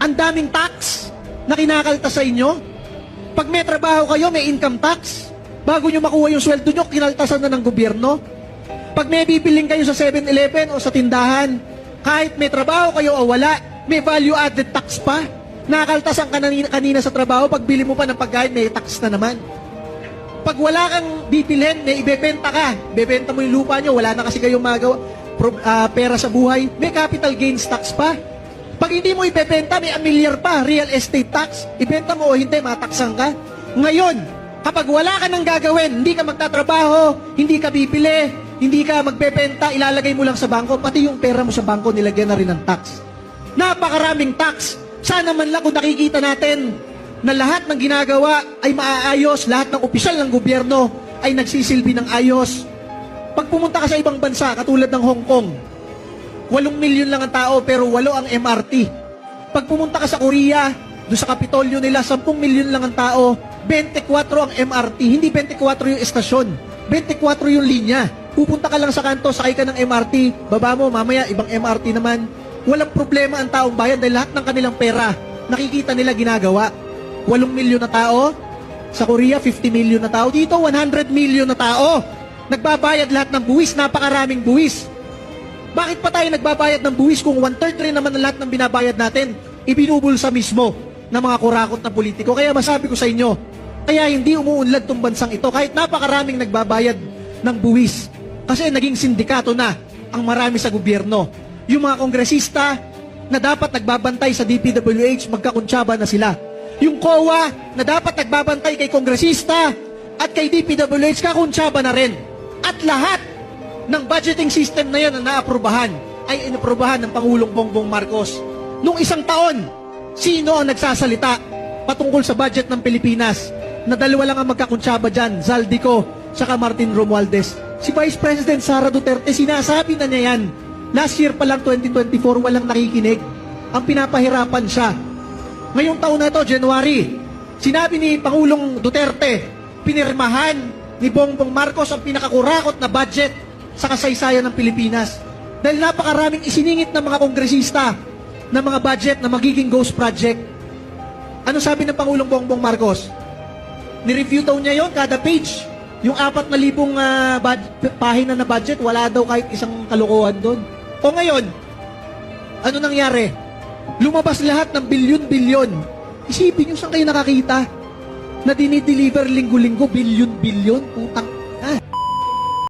Ang daming tax na kinakaltas sa inyo. Pag may trabaho kayo, may income tax. Bago nyo makuha yung sweldo nyo, kinaltasan na ng gobyerno. Pag may bibiling kayo sa 7-Eleven o sa tindahan, kahit may trabaho kayo o wala, may value-added tax pa. Nakaltasan ka kanina sa trabaho, pag bili mo pa ng pagkain, may tax na naman. Pag wala kang bibilhin, may ibebenta ka. Bebenta mo yung lupa nyo, wala na kasi kayong magawa, pera sa buhay, may capital gains tax pa. Pag hindi mo ibebenta, may amilyar pa, real estate tax. Ibenta mo o hindi, mataksan ka. Ngayon, kapag wala ka nang gagawin, hindi ka magtatrabaho, hindi ka bibili, hindi ka magbebenta, ilalagay mo lang sa bangko, pati yung pera mo sa bangko, nilagyan na rin ng tax. Napakaraming tax. Sana man lang kung nakikita natin na lahat ng ginagawa ay maaayos, lahat ng opisyal ng gobyerno ay nagsisilbi ng ayos. Pag pumunta ka sa ibang bansa, katulad ng Hong Kong, 8 milyon lang ang tao pero 8 ang MRT. Pag pumunta ka sa Korea, doon sa Kapitolyo nila, 10 milyon lang ang tao, 24 ang MRT. Hindi 24 yung estasyon, 24 yung linya. Pupunta ka lang sa kanto, sakay ka ng MRT, baba mo, mamaya ibang MRT naman. Walang problema ang taong bayan dahil lahat ng kanilang pera, nakikita nila ginagawa. 8 milyon na tao, sa Korea 50 milyon na tao, dito 100 milyon na tao. Nagbabayad lahat ng buwis, napakaraming buwis. Bakit pa tayo nagbabayad ng buwis kung 1/3 rin naman ng lahat ng binabayad natin, ibinubulsa mismo ng mga kurakot na politiko? Kaya masabi ko sa inyo, kaya hindi umuunlad tong bansang ito kahit napakaraming nagbabayad ng buwis. Kasi naging sindikato na ang marami sa gobyerno. Yung mga kongresista na dapat nagbabantay sa DPWH, magkakuntsaba na sila. Yung COA na dapat nagbabantay kay kongresista at kay DPWH, kakuntsaba na rin. At lahat ng budgeting system na yan na naaprubahan ay inaprubahan ng Pangulong Bongbong Marcos. Nung isang taon, sino ang nagsasalita patungkol sa budget ng Pilipinas? Na dalawa lang ang magkakuntsaba dyan, Zaldico saka Martin Romualdez. Si Vice President Sara Duterte, sinasabi na niya yan. Last year pa lang, 2024, walang nakikinig. Ang pinapahirapan siya. Ngayong taon na ito, January, sinabi ni Pangulong Duterte, pinirmahan ni Bongbong Marcos ang pinakakurakot na budget sa kasaysayan ng Pilipinas. Dahil napakaraming isiningit ng mga kongresista na mga budget na magiging ghost project. Ano sabi ng Pangulong Bongbong Marcos? Ni-review daw niya yon kada page. Yung 4,000 pahina na budget, wala daw kahit isang kalokohan doon. O ngayon, ano nangyari? Lumabas lahat ng bilyon-bilyon. Isipin nyo, saan kayo nakakita? Na dinideliver linggo-linggo, bilyon-bilyon, putang